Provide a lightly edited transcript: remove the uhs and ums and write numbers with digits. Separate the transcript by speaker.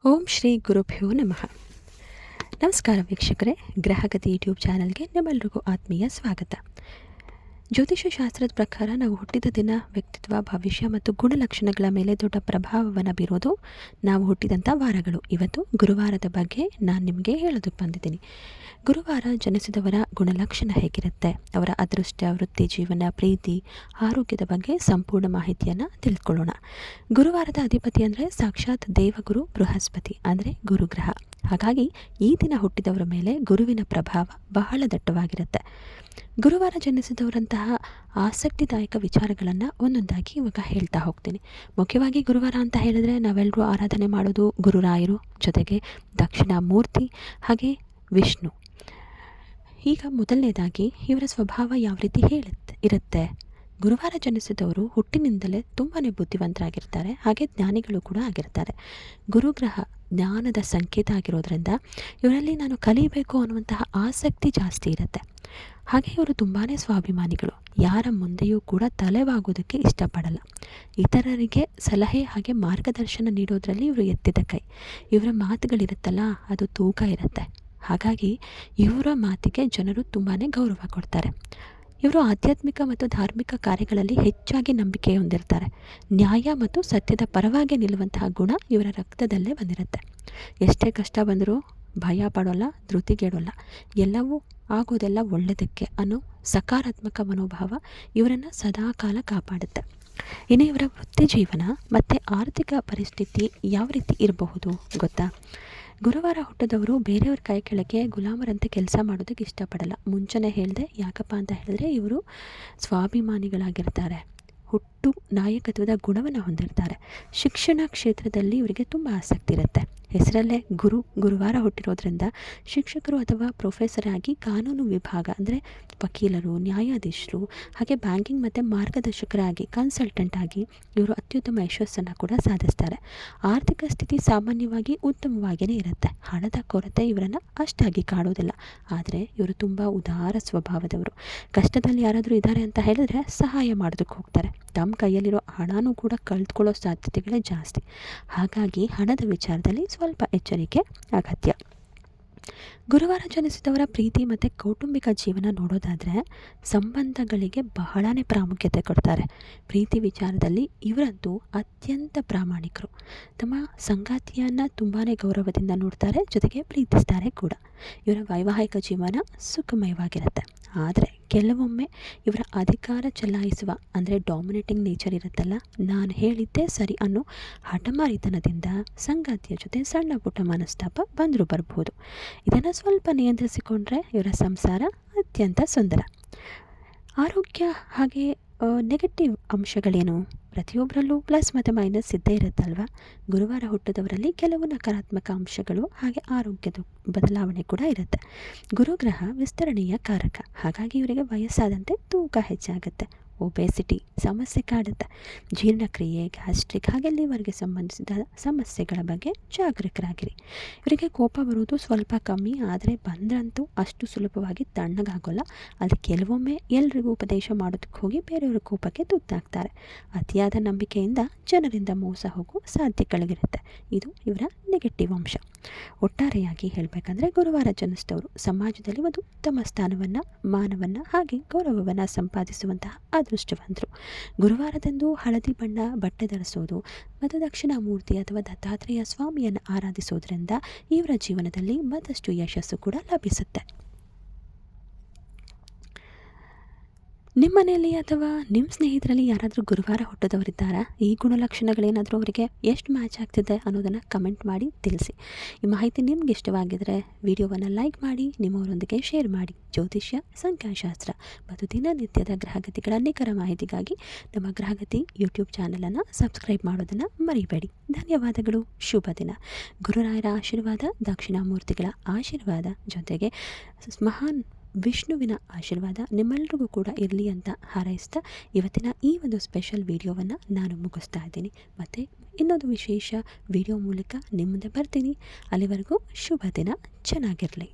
Speaker 1: ಓಂ ಶ್ರೀ ಗುರುಭ್ಯೋ ನಮಃ. ನಮಸ್ಕಾರ ವೀಕ್ಷಕರೇ, ಗ್ರಹಗತಿ ಯೂಟ್ಯೂಬ್ ಚಾನಲ್ಗೆ ನಿಮ್ಮೆಲ್ಲರಿಗೂ ಆತ್ಮೀಯ ಸ್ವಾಗತ. ಜ್ಯೋತಿಷ್ಯ ಶಾಸ್ತ್ರದ ಪ್ರಕಾರ ನಾವು ಹುಟ್ಟಿದ ದಿನ, ವ್ಯಕ್ತಿತ್ವ, ಭವಿಷ್ಯ ಮತ್ತು ಗುಣಲಕ್ಷಣಗಳ ಮೇಲೆ ದೊಡ್ಡ ಪ್ರಭಾವವನ್ನು ಬೀರೋದು ನಾವು ಹುಟ್ಟಿದಂಥ ವಾರಗಳು. ಇವತ್ತು ಗುರುವಾರದ ಬಗ್ಗೆ ನಾನು ನಿಮಗೆ ಹೇಳೋದಕ್ಕೆ ಬಂದಿದ್ದೀನಿ. ಗುರುವಾರ ಜನಿಸಿದವರ ಗುಣಲಕ್ಷಣ ಹೇಗಿರುತ್ತೆ, ಅವರ ಅದೃಷ್ಟ, ವೃತ್ತಿ ಜೀವನ, ಪ್ರೀತಿ, ಆರೋಗ್ಯದ ಬಗ್ಗೆ ಸಂಪೂರ್ಣ ಮಾಹಿತಿಯನ್ನು ತಿಳ್ಕೊಳ್ಳೋಣ. ಗುರುವಾರದ ಅಧಿಪತಿ ಅಂದರೆ ಸಾಕ್ಷಾತ್ ದೇವಗುರು ಬೃಹಸ್ಪತಿ, ಅಂದರೆ ಗುರುಗ್ರಹ. ಹಾಗಾಗಿ ಈ ದಿನ ಹುಟ್ಟಿದವರ ಮೇಲೆ ಗುರುವಿನ ಪ್ರಭಾವ ಬಹಳ ದಟ್ಟವಾಗಿರುತ್ತೆ. ಗುರುವಾರ ಜನಿಸಿದವರಂತಹ ಆಸಕ್ತಿದಾಯಕ ವಿಚಾರಗಳನ್ನು ಒಂದೊಂದಾಗಿ ಇವಾಗ ಹೇಳ್ತಾ ಹೋಗ್ತೀನಿ. ಮುಖ್ಯವಾಗಿ ಗುರುವಾರ ಅಂತ ಹೇಳಿದ್ರೆ ನಾವೆಲ್ಲರೂ ಆರಾಧನೆ ಮಾಡೋದು ಗುರುರಾಯರು, ಜೊತೆಗೆ ದಕ್ಷಿಣಾಮೂರ್ತಿ ಹಾಗೆ ವಿಷ್ಣು. ಈಗ ಮೊದಲನೇದಾಗಿ ಇವರ ಸ್ವಭಾವ ಯಾವ ರೀತಿ ಇರುತ್ತೆ. ಗುರುವಾರ ಜನಿಸಿದವರು ಹುಟ್ಟಿನಿಂದಲೇ ತುಂಬಾ ಬುದ್ಧಿವಂತರಾಗಿರ್ತಾರೆ, ಹಾಗೆ ಜ್ಞಾನಿಗಳು ಕೂಡ ಆಗಿರ್ತಾರೆ. ಗುರುಗ್ರಹ ಜ್ಞಾನದ ಸಂಕೇತ ಆಗಿರೋದ್ರಿಂದ ಇವರಲ್ಲಿ ನಾನು ಕಲಿಯಬೇಕು ಅನ್ನುವಂತಹ ಆಸಕ್ತಿ ಜಾಸ್ತಿ ಇರುತ್ತೆ. ಹಾಗೆ ಇವರು ತುಂಬಾ ಸ್ವಾಭಿಮಾನಿಗಳು, ಯಾರ ಮುಂದೆಯೂ ಕೂಡ ತಲೆವಾಗೋದಕ್ಕೆ ಇಷ್ಟಪಡಲ್ಲ. ಇತರರಿಗೆ ಸಲಹೆ ಹಾಗೆ ಮಾರ್ಗದರ್ಶನ ನೀಡೋದ್ರಲ್ಲಿ ಇವರು ಎತ್ತಿದ ಕೈ. ಇವರ ಮಾತುಗಳಿರುತ್ತಲ್ಲ, ಅದು ತೂಕ ಇರುತ್ತೆ. ಹಾಗಾಗಿ ಇವರ ಮಾತಿಗೆ ಜನರು ತುಂಬಾ ಗೌರವ ಕೊಡ್ತಾರೆ. ಇವರು ಆಧ್ಯಾತ್ಮಿಕ ಮತ್ತು ಧಾರ್ಮಿಕ ಕಾರ್ಯಗಳಲ್ಲಿ ಹೆಚ್ಚಾಗಿ ನಂಬಿಕೆ ಹೊಂದಿರ್ತಾರೆ. ನ್ಯಾಯ ಮತ್ತು ಸತ್ಯದ ಪರವಾಗಿ ನಿಲ್ಲುವಂತಹ ಗುಣ ಇವರ ರಕ್ತದಲ್ಲೇ ಬಂದಿರುತ್ತೆ. ಎಷ್ಟೇ ಕಷ್ಟ ಬಂದರೂ ಭಯ ಪಡೋಲ್ಲ, ಧೃತಿಗೆಡೋಲ್ಲ. ಎಲ್ಲವೂ ಆಗೋದೆಲ್ಲ ಒಳ್ಳೆಯದಕ್ಕೆ ಅನ್ನೋ ಸಕಾರಾತ್ಮಕ ಮನೋಭಾವ ಇವರನ್ನು ಸದಾಕಾಲ ಕಾಪಾಡುತ್ತೆ. ಇನ್ನು ಇವರ ವೃತ್ತಿ ಜೀವನ ಮತ್ತು ಆರ್ಥಿಕ ಪರಿಸ್ಥಿತಿ ಯಾವ ರೀತಿ ಇರಬಹುದು ಗೊತ್ತಾ? ಗುರುವಾರ ಹುಟ್ಟಿದವರು ಬೇರೆಯವ್ರ ಕೈ ಕೆಳಗೆ ಗುಲಾಮರಂತೆ ಕೆಲಸ ಮಾಡೋದಕ್ಕೆ ಇಷ್ಟಪಡಲ್ಲ. ಮುಂಚೆನೇ ಹೇಳಿದೆ, ಯಾಕಪ್ಪ ಅಂತ ಹೇಳಿದ್ರೆ ಇವರು ಸ್ವಾಭಿಮಾನಿಗಳಾಗಿರ್ತಾರೆ, ಹುಟ್ಟು ನಾಯಕತ್ವದ ಗುಣವನ್ನು ಹೊಂದಿರ್ತಾರೆ. ಶಿಕ್ಷಣ ಕ್ಷೇತ್ರದಲ್ಲಿ ಇವರಿಗೆ ತುಂಬ ಆಸಕ್ತಿ ಇರುತ್ತೆ. ಹೆಸರಲ್ಲೇ ಗುರುವಾರ ಹುಟ್ಟಿರೋದ್ರಿಂದ ಶಿಕ್ಷಕರು ಅಥವಾ ಪ್ರೊಫೆಸರ್ ಆಗಿ ಕಾನೂನು ವಿಭಾಗ ಅಂದರೆ ವಕೀಲರು, ನ್ಯಾಯಾಧೀಶರು, ಹಾಗೆ ಬ್ಯಾಂಕಿಂಗ್ ಮತ್ತು ಮಾರ್ಗದರ್ಶಕರಾಗಿ, ಕನ್ಸಲ್ಟೆಂಟ್ ಆಗಿ ಇವರು ಅತ್ಯುತ್ತಮ ಯಶಸ್ಸನ್ನು ಕೂಡ ಸಾಧಿಸ್ತಾರೆ. ಆರ್ಥಿಕ ಸ್ಥಿತಿ ಸಾಮಾನ್ಯವಾಗಿ ಉತ್ತಮವಾಗಿಯೇ ಇರುತ್ತೆ. ಹಣದ ಕೊರತೆ ಇವರನ್ನು ಅಷ್ಟಾಗಿ ಕಾಡೋದಿಲ್ಲ. ಆದರೆ ಇವರು ತುಂಬ ಉದಾರ ಸ್ವಭಾವದವರು. ಕಷ್ಟದಲ್ಲಿ ಯಾರಾದರೂ ಇದ್ದಾರೆ ಅಂತ ಹೇಳಿದ್ರೆ ಸಹಾಯ ಮಾಡೋದಕ್ಕೆ ಹೋಗ್ತಾರೆ. ತಮ್ಮ ಕೈಯಲ್ಲಿರೋ ಹಣನೂ ಕೂಡ ಕಳೆದುಕೊಳ್ಳೋ ಸಾಧ್ಯತೆಗಳೇ ಜಾಸ್ತಿ. ಹಾಗಾಗಿ ಹಣದ ವಿಚಾರದಲ್ಲಿ ಸ್ವಲ್ಪ ಎಚ್ಚರಿಕೆ ಅಗತ್ಯ. ಗುರುವಾರ ಜನಿಸಿದವರ ಪ್ರೀತಿ ಮತ್ತು ಕೌಟುಂಬಿಕ ಜೀವನ ನೋಡೋದಾದರೆ ಸಂಬಂಧಗಳಿಗೆ ಬಹಳನೇ ಪ್ರಾಮುಖ್ಯತೆ ಕೊಡ್ತಾರೆ. ಪ್ರೀತಿ ವಿಚಾರದಲ್ಲಿ ಇವರಂತೂ ಅತ್ಯಂತ ಪ್ರಾಮಾಣಿಕರು. ತಮ್ಮ ಸಂಗಾತಿಯನ್ನು ತುಂಬಾ ಗೌರವದಿಂದ ನೋಡ್ತಾರೆ, ಜೊತೆಗೆ ಪ್ರೀತಿಸ್ತಾರೆ ಕೂಡ. ಇವರ ವೈವಾಹಿಕ ಜೀವನ ಸುಖಮಯವಾಗಿರುತ್ತೆ. ಆದರೆ ಕೆಲವೊಮ್ಮೆ ಇವರ ಅಧಿಕಾರ ಚಲಾಯಿಸುವ ಅಂದರೆ ಡಾಮಿನೇಟಿಂಗ್ ನೇಚರ್ ಇರುತ್ತಲ್ಲ, ನಾನು ಹೇಳಿದ್ದೇ ಸರಿ ಅನ್ನೋ ಹಠಮಾರಿತನದಿಂದ ಸಂಗಾತಿಯ ಜೊತೆ ಸಣ್ಣ ಪುಟ್ಟ ಮನಸ್ತಾಪ ಬಂದರೂ ಬರ್ಬೋದು. ಇದನ್ನು ಸ್ವಲ್ಪ ನಿಯಂತ್ರಿಸಿಕೊಂಡ್ರೆ ಇವರ ಸಂಸಾರ ಅತ್ಯಂತ ಸುಂದರ. ಆರೋಗ್ಯ ಹಾಗೆ ನೆಗೆಟಿವ್ ಅಂಶಗಳೇನು? ಪ್ರತಿಯೊಬ್ಬರಲ್ಲೂ ಪ್ಲಸ್ ಮತ್ತು ಮೈನಸ್ ಇದ್ದೇ ಇರುತ್ತಲ್ವ. ಗುರುವಾರ ಹುಟ್ಟಿದವರಲ್ಲಿ ಕೆಲವು ನಕಾರಾತ್ಮಕ ಅಂಶಗಳು ಹಾಗೆ ಆರೋಗ್ಯದ ಬದಲಾವಣೆ ಕೂಡ ಇರುತ್ತೆ. ಗುರುಗ್ರಹ ವಿಸ್ತರಣೆಯ ಕಾರಕ. ಹಾಗಾಗಿ ಇವರಿಗೆ ವಯಸ್ಸಾದಂತೆ ತೂಕ ಹೆಚ್ಚಾಗುತ್ತೆ. ಒಬೆಸಿಟಿ ಸಮಸ್ಯೆ ಕಾಡುತ್ತೆ. ಜೀರ್ಣಕ್ರಿಯೆ, ಗ್ಯಾಸ್ಟ್ರಿಕ್ ಹಾಗೆ ಲಿವರ್ಗೆ ಸಂಬಂಧಿಸಿದ ಸಮಸ್ಯೆಗಳ ಬಗ್ಗೆ ಜಾಗರೂಕರಾಗಿರಿ. ಇವರಿಗೆ ಕೋಪ ಬರುವುದು ಸ್ವಲ್ಪ ಕಮ್ಮಿ, ಆದರೆ ಬಂದ್ರಂತೂ ಅಷ್ಟು ಸುಲಭವಾಗಿ ತಣ್ಣಗಾಗೋಲ್ಲ. ಅದು ಕೆಲವೊಮ್ಮೆ ಎಲ್ರಿಗೂ ಉಪದೇಶ ಮಾಡೋದಕ್ಕೆ ಹೋಗಿ ಬೇರೆಯವರ ಕೋಪಕ್ಕೆ ತುತ್ತಾಗ್ತಾರೆ. ಅತಿಯಾದ ನಂಬಿಕೆಯಿಂದ ಜನರಿಂದ ಮೋಸ ಹೋಗೋ ಸಾಧ್ಯತೆಗಳಿರುತ್ತೆ. ಇದು ಇವರ ನೆಗೆಟಿವ್ ಅಂಶ. ಒಟ್ಟಾರೆಯಾಗಿ ಹೇಳಬೇಕಂದ್ರೆ ಗುರುವಾರ ಜನಿಸಿದವರು ಸಮಾಜದಲ್ಲಿ ಒಂದು ಉತ್ತಮ ಸ್ಥಾನವನ್ನು, ಮಾನವನ್ನು ಹಾಗೆ ಗೌರವವನ್ನು ಸಂಪಾದಿಸುವಂತಹ ಅದೃಷ್ಟವಂತರು. ಗುರುವಾರದಂದು ಹಳದಿ ಬಣ್ಣ ಬಟ್ಟೆ ಧರಿಸೋದು ಮತ್ತು ದಕ್ಷಿಣಾಮೂರ್ತಿ ಅಥವಾ ದತ್ತಾತ್ರೇಯ ಸ್ವಾಮಿಯನ್ನು ಆರಾಧಿಸೋದ್ರಿಂದ ಇವರ ಜೀವನದಲ್ಲಿ ಮತ್ತಷ್ಟು ಯಶಸ್ಸು ಕೂಡ ಲಭಿಸುತ್ತೆ. ನಿಮ್ಮ ಮನೆಯಲ್ಲಿ ಅಥವಾ ನಿಮ್ಮ ಸ್ನೇಹಿತರಲ್ಲಿ ಯಾರಾದರೂ ಗುರುವಾರ ಹುಟ್ಟಿದವರಿದ್ದಾರಾ? ಈ ಗುಣಲಕ್ಷಣಗಳೇನಾದರೂ ಅವರಿಗೆ ಎಷ್ಟು ಮ್ಯಾಚ್ ಆಗ್ತಿದೆ ಅನ್ನೋದನ್ನು ಕಮೆಂಟ್ ಮಾಡಿ ತಿಳಿಸಿ. ಈ ಮಾಹಿತಿ ನಿಮ್ಗೆ ಇಷ್ಟವಾಗಿದ್ದರೆ ವಿಡಿಯೋವನ್ನು ಲೈಕ್ ಮಾಡಿ, ನಿಮ್ಮವರೊಂದಿಗೆ ಶೇರ್ ಮಾಡಿ. ಜ್ಯೋತಿಷ್ಯ, ಸಂಖ್ಯಾಶಾಸ್ತ್ರ ಮತ್ತು ದಿನನಿತ್ಯದ ಗ್ರಹಗತಿಗಳ ನಿಖರ ಮಾಹಿತಿಗಾಗಿ ನಮ್ಮ ಗ್ರಹಗತಿ ಯೂಟ್ಯೂಬ್ ಚಾನಲನ್ನು ಸಬ್ಸ್ಕ್ರೈಬ್ ಮಾಡೋದನ್ನು ಮರಿಬೇಡಿ. ಧನ್ಯವಾದಗಳು. ಶುಭ ದಿನ. ಗುರುರಾಯರ ಆಶೀರ್ವಾದ, ದಕ್ಷಿಣಾಮೂರ್ತಿಗಳ ಆಶೀರ್ವಾದ, ಜೊತೆಗೆ ಮಹಾನ್ ವಿಷ್ಣುವಿನ ಆಶೀರ್ವಾದ ನಿಮ್ಮೆಲ್ಲರಿಗೂ ಕೂಡ ಇರಲಿ ಅಂತ ಹಾರೈಸ್ತಾ ಇವತ್ತಿನ ಈ ಒಂದು ಸ್ಪೆಷಲ್ ವಿಡಿಯೋವನ್ನು ನಾನು ಮುಗಿಸ್ತಾ ಇದ್ದೀನಿ. ಮತ್ತು ಇನ್ನೊಂದು ವಿಶೇಷ ವಿಡಿಯೋ ಮೂಲಕ ನಿಮ್ಮ ಮುಂದೆ ಬರ್ತೀನಿ. ಅಲ್ಲಿವರೆಗೂ ಶುಭ ದಿನ. ಚೆನ್ನಾಗಿರಲಿ.